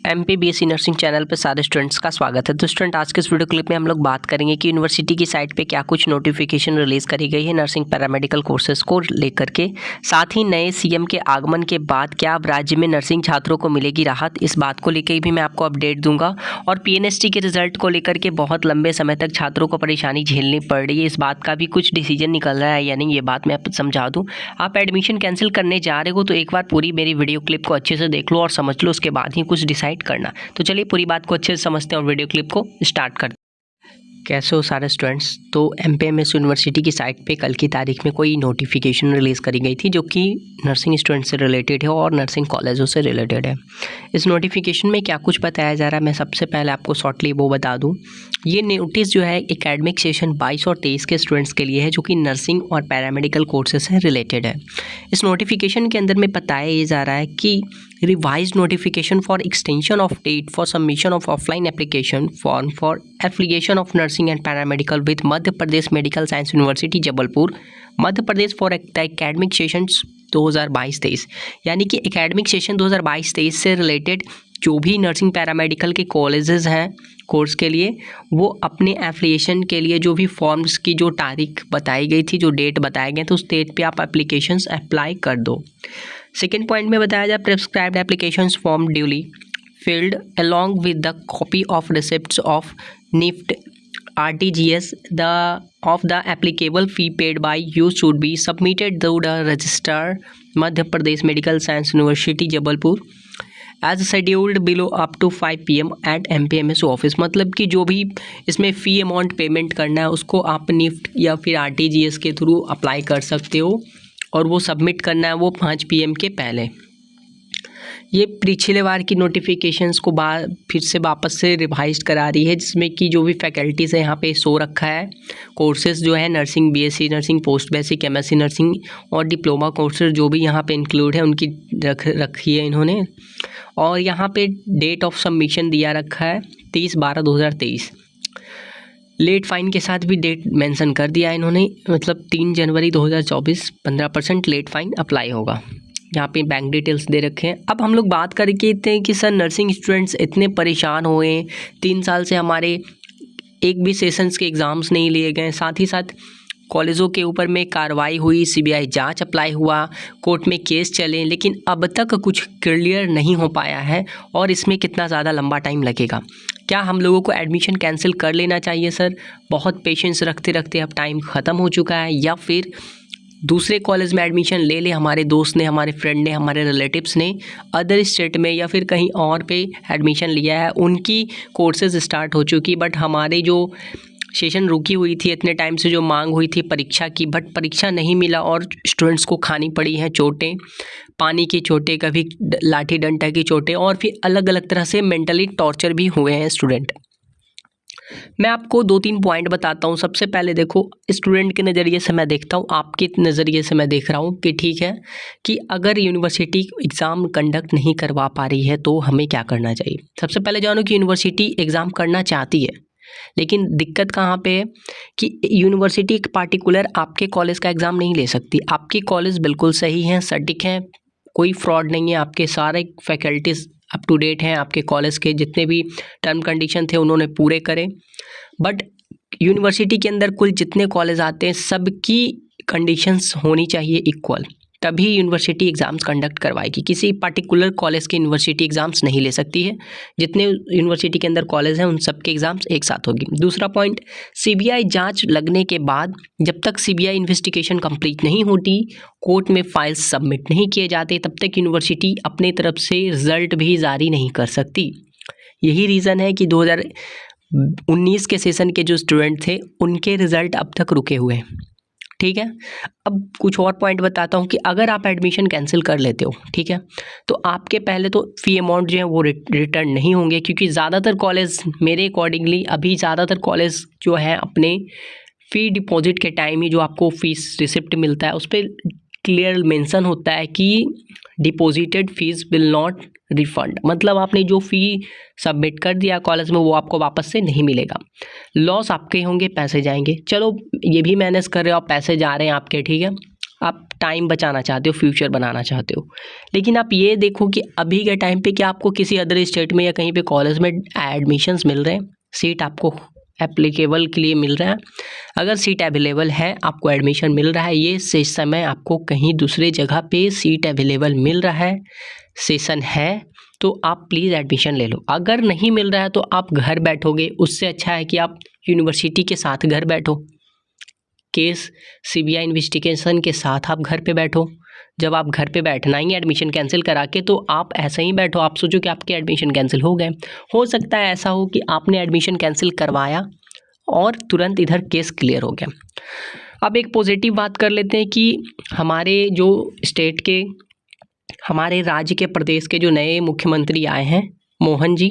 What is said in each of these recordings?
MPBSC nursing channel पे सारे students का स्वागत है। तो स्टूडेंट, आज के इस वीडियो क्लिप में हम लोग बात करेंगे कि यूनिवर्सिटी की साइट पे क्या कुछ नोटिफिकेशन रिलीज़ करी गई है नर्सिंग पैरामेडिकल कोर्सेज को लेकर के। साथ ही नए सीएम के आगमन के बाद क्या अब राज्य में नर्सिंग छात्रों को मिलेगी राहत, इस बात को लेकर भी मैं आपको अपडेट दूंगा। और PNST के रिजल्ट को लेकर के बहुत लंबे समय तक छात्रों को परेशानी झेलनी पड़ रही है, इस बात का भी कुछ डिसीजन निकल रहा है या नहीं, ये बात मैं समझा दूँ। आप एडमिशन कैंसिल करने जा रहे हो तो एक बार पूरी मेरी वीडियो क्लिप को अच्छे से देख लो और समझ लो, उसके बाद ही कुछ डिसाइड करना। तो चलिए पूरी बात को अच्छे से समझते हैं और वीडियो क्लिप को स्टार्ट करते हैं। कैसे हो सारे स्टूडेंट्स? तो MPMS यूनिवर्सिटी की साइट पे कल की तारीख में कोई नोटिफिकेशन रिलीज़ करी गई थी जो कि नर्सिंग स्टूडेंट से रिलेटेड है और नर्सिंग कॉलेजों से रिलेटेड है। इस नोटिफिकेशन में क्या कुछ बताया जा रहा है, मैं सबसे पहले आपको शॉर्टली वो बता दूं। ये नोटिस जो है एकेडमिक सेशन 22 और 23 के स्टूडेंट्स के लिए है जो कि नर्सिंग और पैरामेडिकल कोर्सेज से रिलेटेड है। इस नोटिफिकेशन के अंदर में बताया ये जा रहा है कि revise notification for extension of date for submission of offline application form for application of nursing and paramedical with Madhya Pradesh medical science university Jabalpur Madhya Pradesh for the academic sessions 2022-23, यानी कि एकेडमिक सेशन 2022-23 से रिलेटेड जो भी नर्सिंग पैरामेडिकल के colleges हैं course के लिए, वो अपने एप्लीकेशन के लिए जो भी फॉर्म्स की जो तारीख बताई गई थी, जो डेट बताए गए थे, उस डेट पे आप एप्लीकेशंस अप्लाई कर दो। सेकेंड पॉइंट में बताया जाए prescribed applications form duly filled along with the copy of receipts of NIFT RTGS of the applicable fee paid by you should be submitted to the registrar Madhya Pradesh Medical Science University Jabalpur as scheduled below up to 5 PM at MPMS office. मतलब कि जो भी इसमें फ़ी amount payment करना है उसको आप NIFT या फिर RTGS के थ्रू अप्लाई कर सकते हो और वो सबमिट करना है वो 5 PM के पहले। ये पिछले बार की नोटिफिकेशंस को फिर से वापस से रिवाइज करा रही है, जिसमें कि जो भी फैकल्टीज़ है यहाँ पे शो रखा है। कोर्सेज जो है nursing, BSc nursing, post basic, MSc nursing और डिप्लोमा कोर्सेज जो भी यहाँ पे इंक्लूड है उनकी रखी है इन्होंने। और यहाँ पे डेट ऑफ सबमिशन दिया रखा है 30/12/2023। लेट फ़ाइन के साथ भी डेट मेंशन कर दिया है इन्होंने, मतलब 3 जनवरी 2024 15% लेट फ़ाइन अप्लाई होगा। यहाँ पे बैंक डिटेल्स दे रखे हैं। अब हम लोग बात करके हैं कि सर नर्सिंग स्टूडेंट्स इतने परेशान हुए, 3 साल से हमारे एक भी सेशंस के एग्ज़ाम्स नहीं लिए गए, साथ ही साथ कॉलेजों के ऊपर में कार्रवाई हुई, CBI जांच अप्लाई हुआ, कोर्ट में केस चले, लेकिन अब तक कुछ क्लियर नहीं हो पाया है और इसमें कितना ज़्यादा लंबा टाइम लगेगा। क्या हम लोगों को एडमिशन कैंसिल कर लेना चाहिए सर? बहुत पेशेंस रखते रखते अब टाइम ख़त्म हो चुका है, या फिर दूसरे कॉलेज में एडमिशन ले ले? हमारे दोस्त ने, हमारे फ्रेंड ने, हमारे रिलेटिव्स ने अदर स्टेट में या फिर कहीं और पे एडमिशन लिया है, उनकी कोर्सेज स्टार्ट हो चुकी, बट हमारे जो सेशन रुकी हुई थी इतने टाइम से, जो मांग हुई थी परीक्षा की, बट परीक्षा नहीं मिला और स्टूडेंट्स को खानी पड़ी हैं चोटें, पानी की चोटें, कभी लाठी डंडा की चोटें, और फिर अलग अलग तरह से मेंटली टॉर्चर भी हुए हैं स्टूडेंट। मैं आपको 2-3 पॉइंट बताता हूँ। सबसे पहले देखो, स्टूडेंट के नज़रिए से मैं देखता हूँ, आपके नज़रिए से मैं देख रहा हूँ कि ठीक है कि अगर यूनिवर्सिटी एग्ज़ाम कंडक्ट नहीं करवा पा रही है तो हमें क्या करना चाहिए। सबसे पहले जानो कि यूनिवर्सिटी एग्ज़ाम करना चाहती है, लेकिन दिक्कत कहाँ पे है कि यूनिवर्सिटी पार्टिकुलर आपके कॉलेज का एग्ज़ाम नहीं ले सकती। आपकी कॉलेज बिल्कुल सही हैं, सटीक हैं, कोई फ्रॉड नहीं है, आपके सारे फैकल्टीज़ अप टू डेट हैं, आपके कॉलेज के जितने भी टर्म कंडीशन थे उन्होंने पूरे करे। बट यूनिवर्सिटी के अंदर कुल जितने कॉलेज आते हैं सबकी कंडीशंस होनी चाहिए इक्वल, तभी यूनिवर्सिटी एग्ज़ाम्स कंडक्ट करवाएगी। किसी पर्टिकुलर कॉलेज के यूनिवर्सिटी एग्ज़ाम्स नहीं ले सकती है। जितने यूनिवर्सिटी के अंदर कॉलेज हैं उन सब के एग्ज़ाम्स एक साथ होगी। दूसरा पॉइंट, CBI जांच लगने के बाद जब तक CBI इन्वेस्टिगेशन कंप्लीट नहीं होती, कोर्ट में फाइल्स सबमिट नहीं किए जाते, तब तक यूनिवर्सिटी अपने तरफ से रिज़ल्ट भी जारी नहीं कर सकती। यही रीज़न है कि 2019 के सेशन के जो स्टूडेंट थे उनके रिज़ल्ट अब तक रुके हुए हैं। ठीक है, अब कुछ और पॉइंट बताता हूँ कि अगर आप एडमिशन कैंसिल कर लेते हो, ठीक है, तो आपके पहले तो फ़ी अमाउंट जो है वो रिटर्न नहीं होंगे, क्योंकि ज़्यादातर कॉलेज मेरे अकॉर्डिंगली अभी ज़्यादातर कॉलेज जो है अपने फ़ी डिपॉजिट के टाइम ही जो आपको फीस रिसिप्ट मिलता है उस पर क्लियर मेंशन होता है कि deposited fees will not refund, मतलब आपने जो फ़ी सबमिट कर दिया कॉलेज में वो आपको वापस से नहीं मिलेगा। लॉस आपके होंगे, पैसे जाएंगे। चलो ये भी मैनेज कर रहे हो आप, पैसे जा रहे हैं आपके, ठीक है। आप टाइम बचाना चाहते हो, फ्यूचर बनाना चाहते हो। लेकिन आप ये देखो कि अभी के टाइम पे क्या आपको किसी अदर स्टेट में या कहीं पे कॉलेज में एडमिशन्स मिल रहे हैं, सीट आपको एप्लीकेबल के लिए मिल रहा है। अगर सीट अवेलेबल है, आपको एडमिशन मिल रहा है, ये से समय आपको कहीं दूसरे जगह पे सीट अवेलेबल मिल रहा है, सेशन है, तो आप प्लीज़ एडमिशन ले लो। अगर नहीं मिल रहा है तो आप घर बैठोगे, उससे अच्छा है कि आप यूनिवर्सिटी के साथ घर बैठो, केस सीबीआई इन्वेस्टिगेशन के साथ आप घर पे बैठो। जब आप घर पे बैठना ही एडमिशन कैंसिल करा के, तो आप ऐसे ही बैठो, आप सोचो कि आपके एडमिशन कैंसिल हो गए। हो सकता है ऐसा हो कि आपने एडमिशन कैंसिल करवाया और तुरंत इधर केस क्लियर हो गया। अब एक पॉजिटिव बात कर लेते हैं कि हमारे जो स्टेट के, हमारे राज्य के, प्रदेश के जो नए मुख्यमंत्री आए हैं, मोहन जी,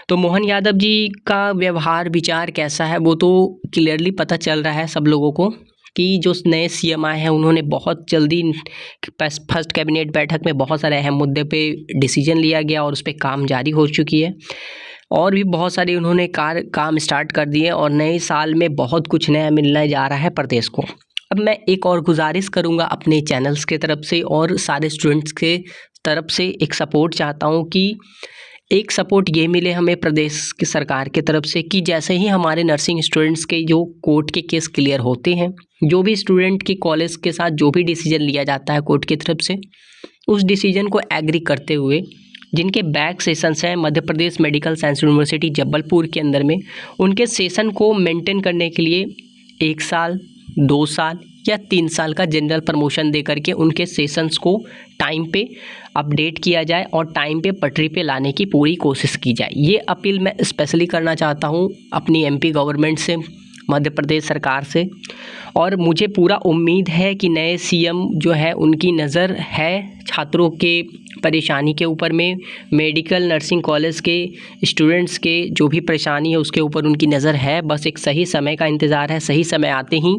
तो मोहन यादव जी का व्यवहार विचार कैसा है वो तो क्लियरली पता चल रहा है सब लोगों को कि जो नए सीएम आए हैं उन्होंने बहुत जल्दी फर्स्ट कैबिनेट बैठक में बहुत सारे अहम मुद्दे पे डिसीजन लिया गया और उस पर काम जारी हो चुकी है, और भी बहुत सारे उन्होंने काम स्टार्ट कर दिए और नए साल में बहुत कुछ नया मिलने जा रहा है प्रदेश को। अब मैं एक और गुजारिश करूंगा अपने चैनल्स के तरफ से और सारे स्टूडेंट्स के तरफ से, एक सपोर्ट चाहता हूं कि एक सपोर्ट ये मिले हमें प्रदेश की सरकार की तरफ से कि जैसे ही हमारे नर्सिंग स्टूडेंट्स के जो कोर्ट के केस क्लियर होते हैं, जो भी स्टूडेंट के कॉलेज के साथ जो भी डिसीजन लिया जाता है कोर्ट की तरफ से, उस डिसीजन को एग्री करते हुए जिनके बैक सेशंस हैं मध्य Pradesh medical science university Jabalpur के अंदर में, उनके सेशन को मेंटेन करने के लिए 1 साल, 2 साल या 3 साल का जनरल प्रमोशन दे करके उनके सेशंस को टाइम पे अपडेट किया जाए और टाइम पे पटरी पे लाने की पूरी कोशिश की जाए। ये अपील मैं स्पेशली करना चाहता हूँ अपनी एमपी गवर्नमेंट से, मध्य प्रदेश सरकार से, और मुझे पूरा उम्मीद है कि नए सीएम जो है उनकी नज़र है छात्रों के परेशानी के ऊपर में, मेडिकल नर्सिंग कॉलेज के स्टूडेंट्स के जो भी परेशानी है उसके ऊपर उनकी नज़र है। बस एक सही समय का इंतज़ार है, सही समय आते ही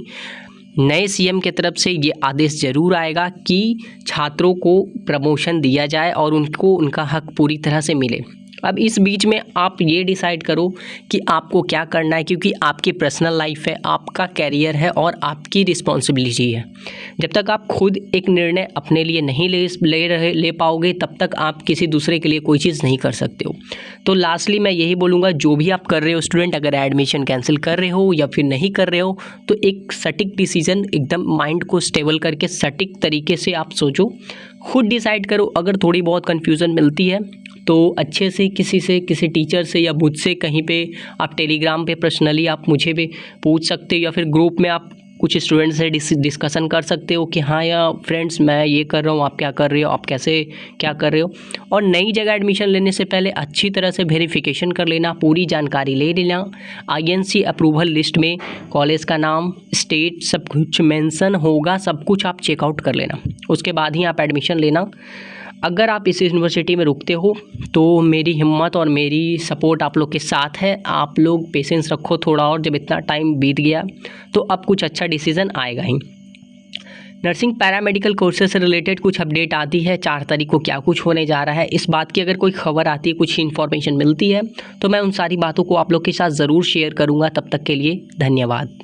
नए सीएम की तरफ से ये आदेश ज़रूर आएगा कि छात्रों को प्रमोशन दिया जाए और उनको उनका हक पूरी तरह से मिले। अब इस बीच में आप ये डिसाइड करो कि आपको क्या करना है, क्योंकि आपकी पर्सनल लाइफ है, आपका कैरियर है और आपकी रिस्पॉन्सिबिलिटी है। जब तक आप खुद एक निर्णय अपने लिए नहीं ले पाओगे तब तक आप किसी दूसरे के लिए कोई चीज़ नहीं कर सकते हो। तो लास्टली मैं यही बोलूँगा, जो भी आप कर रहे हो स्टूडेंट, अगर एडमिशन कैंसिल कर रहे हो या फिर नहीं कर रहे हो तो एक सटीक डिसीजन, एकदम माइंड को स्टेबल करके सटीक तरीके से आप सोचो, खुद डिसाइड करो। अगर थोड़ी बहुत कन्फ्यूज़न मिलती है तो अच्छे से किसी टीचर से या मुझसे कहीं पे आप टेलीग्राम पे पर्सनली आप मुझे भी पूछ सकते हो, या फिर ग्रुप में आप कुछ स्टूडेंट से डिस्कशन कर सकते हो कि हाँ या फ्रेंड्स मैं ये कर रहा हूँ, आप क्या कर रहे हो, आप कैसे क्या कर रहे हो। और नई जगह एडमिशन लेने से पहले अच्छी तरह से वेरिफिकेशन कर लेना, पूरी जानकारी ले लेना। आईएनसी अप्रूवल लिस्ट में कॉलेज का नाम, स्टेट सब कुछ मेंशन होगा, सब कुछ आप चेकआउट कर लेना, उसके बाद ही आप एडमिशन लेना। अगर आप इस यूनिवर्सिटी में रुकते हो तो मेरी हिम्मत और मेरी सपोर्ट आप लोग के साथ है। आप लोग पेशेंस रखो थोड़ा, और जब इतना टाइम बीत गया तो अब कुछ अच्छा डिसीज़न आएगा ही। नर्सिंग पैरामेडिकल कोर्सेज से रिलेटेड कुछ अपडेट आती है, 4 तारीख को क्या कुछ होने जा रहा है, इस बात की अगर कोई खबर आती है, कुछ इन्फॉर्मेशन मिलती है तो मैं उन सारी बातों को आप लोग के साथ ज़रूर शेयर करूँगा। तब तक के लिए धन्यवाद।